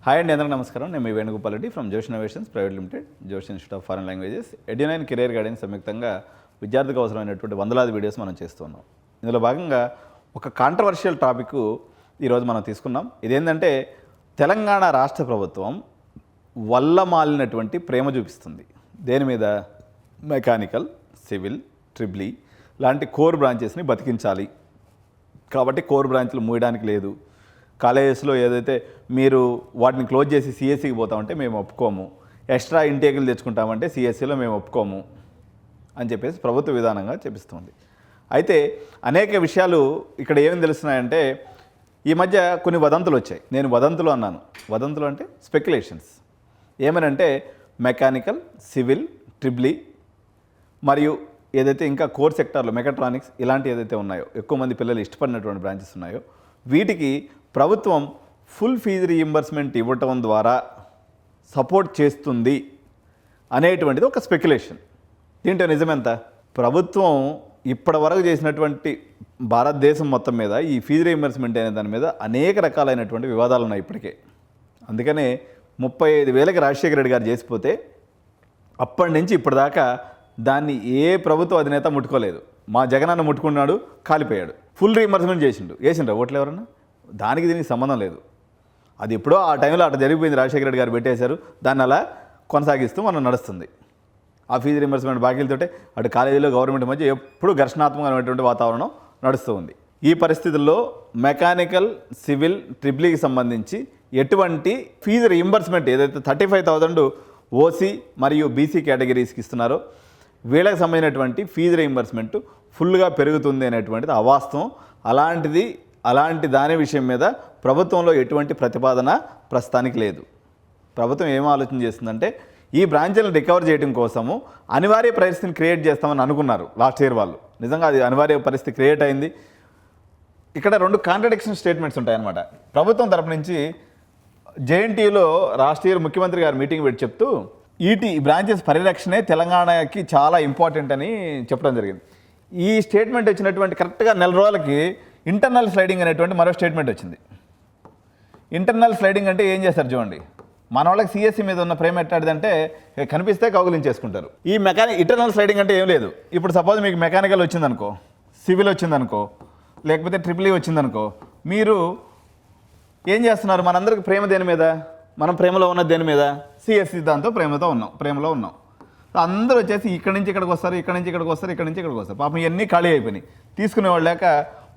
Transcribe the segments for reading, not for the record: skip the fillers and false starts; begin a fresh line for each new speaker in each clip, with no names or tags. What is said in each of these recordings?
Hi అండి, అందరికీ నమస్కారం. నేను మీ Venugopal Reddy from Josh innovations private limited, Josh institute of foreign languages, Edunine career guidance సంయుక్తంగా విద్యార్థికి అవసరమైనటువంటి వందలాది వీడియోస్ మనం చేస్తున్నాం. ఇందులో భాగంగా ఒక కాంట్రవర్షియల్ టాపిక్ ఈరోజు మనం తీసుకున్నాం. ఇదేంటంటే తెలంగాణ రాష్ట్ర ప్రభుత్వం వల్ల మాలినటువంటి ప్రేమ చూపిస్తుంది. దేని మీద? మెకానికల్, సివిల్, ట్రిపుల్ ఈ లాంటి కోర్ బ్రాంచెస్ని బతికించాలి కాబట్టి కోర్ బ్రాంచ్లు మూయడానికి లేదు. కాలేజెస్లో ఏదైతే మీరు వాటిని క్లోజ్ చేసి సిఎస్సికి పోతామంటే మేము ఒప్పుకోము, ఎక్స్ట్రా ఇంటేకులు తెచ్చుకుంటామంటే సిఎస్సిలో మేము ఒప్పుకోము అని చెప్పేసి ప్రభుత్వ విధానంగా చెప్పిస్తుంది. అయితే అనేక విషయాలు ఇక్కడ ఏమేమి తెలుస్తున్నాయంటే ఈ మధ్య కొన్ని వదంతులు వచ్చాయి. నేను వదంతులు అన్నాను. వదంతులు అంటే స్పెక్యులేషన్స్. ఏమనంటే మెకానికల్, సివిల్, ట్రిపుల్ ఈ మరియు ఏదైతే ఇంకా కోర్ సెక్టార్లో మెకాట్రానిక్స్ ఇలాంటి ఏదైతే ఉన్నాయో ఎక్కువ మంది పిల్లలు ఇష్టపడినటువంటి బ్రాంచెస్ ఉన్నాయో వీటికి ప్రభుత్వం ఫుల్ ఫీజు రీయింబర్స్మెంట్ ఇవ్వటం ద్వారా సపోర్ట్ చేస్తుంది అనేటువంటిది ఒక స్పెక్యులేషన్. దీంట్లో నిజమెంత? ప్రభుత్వం ఇప్పటి వరకు చేసినటువంటి భారతదేశం మొత్తం మీద ఈ ఫీజు రీయింబర్స్మెంట్ అనే దాని మీద అనేక రకాలైనటువంటి వివాదాలు ఉన్నాయి ఇప్పటికే. అందుకనే 35,000కి రాజశేఖర రెడ్డి గారు చేసిపోతే అప్పటి నుంచి ఇప్పటిదాకా దాన్ని ఏ ప్రభుత్వ అధినేత ముట్టుకోలేదు. మా జగనన్న ముట్టుకున్నాడు, కాలిపోయాడు. ఫుల్ రీయింబర్స్మెంట్ చేసిండ్రు ఓట్లు ఎవరన్నా? దానికి దీనికి సంబంధం లేదు. అది ఎప్పుడో ఆ టైంలో అట్లా జరిగిపోయింది. రాజశేఖర రెడ్డి గారు పెట్టేశారు, దాన్ని అలా కొనసాగిస్తూ మనం నడుస్తుంది. ఆ ఫీజు రీయింబర్స్మెంట్ బాకీలతోటే అటు కాలేజీలో గవర్నమెంట్ మధ్య ఎప్పుడు ఘర్షణాత్మకమైనటువంటి వాతావరణం నడుస్తూ ఉంది. ఈ పరిస్థితుల్లో మెకానికల్, సివిల్, ట్రిపుల్ ఈకి సంబంధించి ఎటువంటి ఫీజు రీయింబర్స్మెంట్ ఏదైతే 35,000 ఓసీ మరియు బీసీ కేటగిరీస్కి ఇస్తున్నారో వీళ్ళకి సంబంధించినటువంటి ఫీజు రీయింబర్స్మెంట్ ఫుల్గా పెరుగుతుంది అనేటువంటిది అవాస్తవం. అలాంటి దాని విషయం మీద ప్రభుత్వంలో ఎటువంటి ప్రతిపాదన ప్రస్తుతానికి లేదు. ప్రభుత్వం ఏం ఆలోచన చేస్తుందంటే ఈ బ్రాంచ్లను రికవర్ చేయడం కోసము అనివార్య పరిస్థితిని క్రియేట్ చేస్తామని అనుకున్నారు లాస్ట్ ఇయర్ వాళ్ళు. నిజంగా అది అనివార్య పరిస్థితి క్రియేట్ అయింది. ఇక్కడ రెండు కాంట్రడిక్షన్ స్టేట్మెంట్స్ ఉంటాయన్నమాట. ప్రభుత్వం తరపు నుంచి జేఎన్టీయూలో లాస్ట్ ఇయర్ ముఖ్యమంత్రి గారు మీటింగ్ పెట్టి చెప్తూ ఈ బ్రాంచెస్ పరిరక్షణే తెలంగాణకి చాలా ఇంపార్టెంట్ అని చెప్పడం జరిగింది. ఈ స్టేట్మెంట్ వచ్చినటువంటి కరెక్ట్గా నెల రోజులకి ఇంటర్నల్ స్లైడింగ్ అనేటువంటి మరో స్టేట్మెంట్ వచ్చింది. ఇంటర్నల్ స్లైడింగ్ అంటే ఏం చేస్తారు చూడండి. మన వాళ్ళకి సిఎస్సి మీద ఉన్న ప్రేమ ఎట్టాడిదంటే కనిపిస్తే కౌగులించేసుకుంటారు. ఈ ఇంటర్నల్ స్లైడింగ్ అంటే ఏం లేదు. ఇప్పుడు సపోజ్ మీకు మెకానికల్ వచ్చిందనుకో, సివిల్ వచ్చిందనుకో, లేకపోతే ట్రిపుల్ ఈ వచ్చిందనుకో, మీరు ఏం చేస్తున్నారు? మనందరికి ప్రేమ దేని మీద? మనం ప్రేమలో ఉన్నది దేని మీద? సిఎస్సి దాంతో ప్రేమలో ఉన్నాం. అందరూ వచ్చేసి ఇక్కడి నుంచి ఇక్కడికి వస్తారు, ఇక్కడి నుంచి ఇక్కడికి వస్తారు, ఇక్కడి నుంచి ఇక్కడికి వస్తారు. పాపం ఇవన్నీ ఖాళీ అయిపోయినాయి. తీసుకునేవాళ్ళు లేక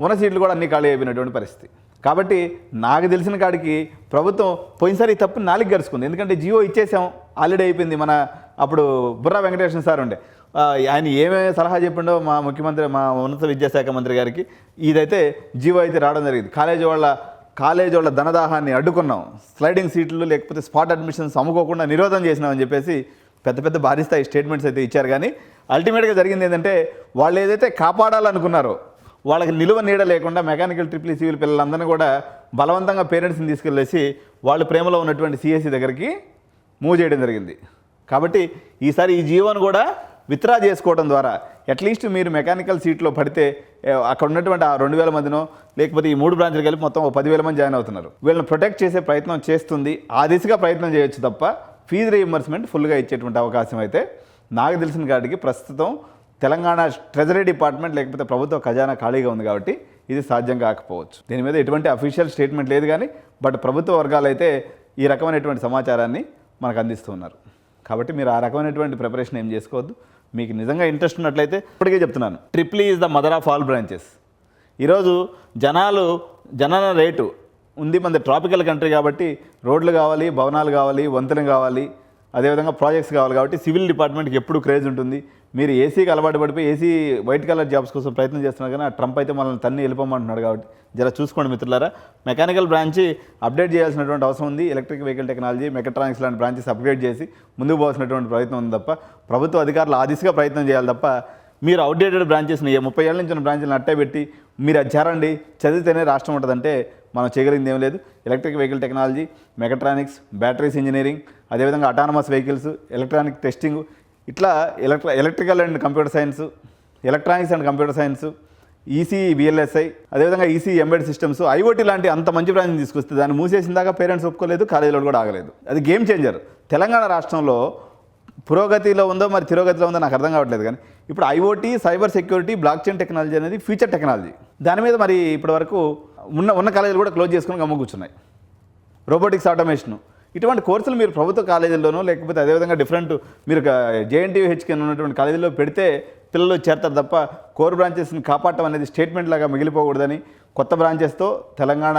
ఉన్న సీట్లు కూడా అన్నీ ఖాళీ అయిపోయినటువంటి పరిస్థితి. కాబట్టి నాకు తెలిసిన కాడికి ప్రభుత్వం పోయినసారి ఈ తప్పు 4 గరుచుకుంది. ఎందుకంటే జియో ఇచ్చేసాం, ఆల్రెడీ అయిపోయింది. మన అప్పుడు బుర్రా వెంకటేశ్వర సార్ ఉండే, ఆయన ఏమేమి సలహా చెప్పిండో మా ముఖ్యమంత్రి, మా ఉన్నత విద్యాశాఖ మంత్రి గారికి ఇదైతే జియో అయితే రావడం జరిగింది. కాలేజ్ వాళ్ళ ధనదాహాన్ని అడ్డుకున్నాం, స్లైడింగ్ సీట్లు లేకపోతే స్పాట్ అడ్మిషన్స్ అమ్ముకోకుండా నిరోధం చేసినామని చెప్పేసి పెద్ద భారీ స్థాయి స్టేట్మెంట్స్ అయితే ఇచ్చారు. కానీ అల్టిమేట్గా జరిగింది ఏంటంటే వాళ్ళు ఏదైతే కాపాడాలనుకున్నారో వాళ్ళకి నిలువ నీడ లేకుండా మెకానికల్, ట్రిపుల్ ఈ, సివిల్ పిల్లలందరినీ కూడా బలవంతంగా పేరెంట్స్ని తీసుకెళ్ళేసి వాళ్ళు ప్రేమలో ఉన్నటువంటి సిఎస్సి దగ్గరికి మూవ్ చేయడం జరిగింది. కాబట్టి ఈసారి ఈ జీవోను కూడా విత్డ్రా చేసుకోవడం ద్వారా అట్లీస్ట్ మీరు మెకానికల్ సీట్లో పడితే అక్కడ ఉన్నటువంటి ఆ 2,000 మందినో లేకపోతే ఈ 3 బ్రాంచ్లు కలిపి మొత్తం 10,000 మంది జాయిన్ అవుతున్నారు. వీళ్ళని ప్రొటెక్ట్ చేసే ప్రయత్నం చేస్తుంది. ఆ దిశగా ప్రయత్నం చేయొచ్చు తప్ప ఫీజు రీయింబర్స్మెంట్ ఫుల్గా ఇచ్చేటువంటి అవకాశం అయితే నాకు తెలిసిన కాడికి ప్రస్తుతం తెలంగాణ ట్రెజరీ డిపార్ట్మెంట్ లేకపోతే ప్రభుత్వ ఖజానా ఖాళీగా ఉంది కాబట్టి ఇది సాధ్యం కాకపోవచ్చు. దీని మీద ఎటువంటి అఫీషియల్ స్టేట్మెంట్ లేదు. కానీ ప్రభుత్వ వర్గాలు అయితే ఈ రకమైనటువంటి సమాచారాన్ని మనకు అందిస్తూ ఉన్నారు. కాబట్టి మీరు ఆ రకమైనటువంటి ప్రిపరేషన్ ఏం చేసుకోవద్దు. మీకు నిజంగా ఇంట్రెస్ట్ ఉన్నట్లయితే ఇప్పటికే చెప్తున్నాను, triple E is the mother of all branches. ఈరోజు జనాల రేటు ఉంది. మన ట్రాపికల్ కంట్రీ కాబట్టి రోడ్లు కావాలి, భవనాలు కావాలి, వంతెన కావాలి, అదేవిధంగా ప్రాజెక్ట్స్ కావాలి. కాబట్టి సివిల్ డిపార్ట్మెంట్కి ఎప్పుడు క్రేజ్ ఉంటుంది. మీరు ఏసీకి అలవాటు పడిపోయి ఏసీ వైట్ కలర్ జాబ్స్ కోసం ప్రయత్నం చేస్తున్నారు. కానీ ఆ ట్రంప్ అయితే మనల్ని తన్ని వెళ్ళిపోమంటున్నాడు. కాబట్టి జర చూసుకోండి మిత్రులారా. మెకానికల్ బ్రాంచ్ అప్డేట్ చేయాల్సినటువంటి అవసరం ఉంది. ఎలక్ట్రిక్ వెహికల్ టెక్నాలజీ, మెకాట్రానిక్స్ లాంటి బ్రాంచెస్ అప్గ్రేడ్ చేసి ముందుకు పోవాల్సినటువంటి ప్రయత్నం ఉంది తప్ప ప్రభుత్వ అధికారులు ఆ దిశగా ప్రయత్నం చేయాలి తప్ప మీరు అవుట్డేటెడ్ బ్రాంచెస్ని 30 ఏళ్ళ నుంచి ఉన్న బ్రాంచ్లను అట్టే పెట్టి మీరు అది చేరండి, చదివితేనే రాష్ట్రం ఉంటుందంటే మనం చేయగలిగింది ఏం లేదు. Electric vehicle technology, mechatronics, batteries engineering, అదేవిధంగా అటానమస్ వెహికల్స్, ఎలక్ట్రానిక్ టెస్టింగ్, ఇట్లా electrical and computer science, electronics and computer science, EC VLSI, అదేవిధంగా ఈసీ ఎంబెడ్ సిస్టమ్స్, ఐఓటీ లాంటి అంత మంచి బ్రాంచ్ని తీసుకొస్తే దాన్ని మూసేసిన దాకా పేరెంట్స్ ఒప్పుకోలేదు, కాలేజీలో కూడా ఆగలేదు. అది గేమ్ చేంజర్. తెలంగాణ రాష్ట్రంలో పురోగతిలో ఉందో మరి తిరోగతిలో ఉందో నాకు అర్థం కావట్లేదు. కానీ ఇప్పుడు IoT, cyber security, block chain technology అనేది ఫ్యూచర్ టెక్నాలజీ. దాని మీద మరి ఇప్పటివరకు ఉన్న కాలేజీలు కూడా క్లోజ్ చేసుకుని గమ్మ కూర్చున్నాయి. రోబోటిక్స్, ఆటోమేషన్ ఇటువంటి కోర్సులు మీరు ప్రభుత్వ కాలేజీల్లోనో లేకపోతే అదేవిధంగా డిఫరెంట్ మీరు జేఎన్టీయూహెచ్కి ఉన్నటువంటి కాలేజీల్లో పెడితే పిల్లలు చేరతారు తప్ప కోర్ బ్రాంచెస్ని కాపాడటం అనేది స్టేట్మెంట్ లాగా మిగిలిపోకూడదని కొత్త బ్రాంచెస్తో తెలంగాణ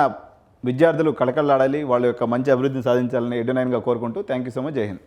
విద్యార్థులు కళకళలాడాలి, వాళ్ళ యొక్క మంచి అభివృద్ధిని సాధించాలని ఎడ్యునైన్గా కోరుకుంటూ థ్యాంక్ యూ సో మచ్. జై హింద్.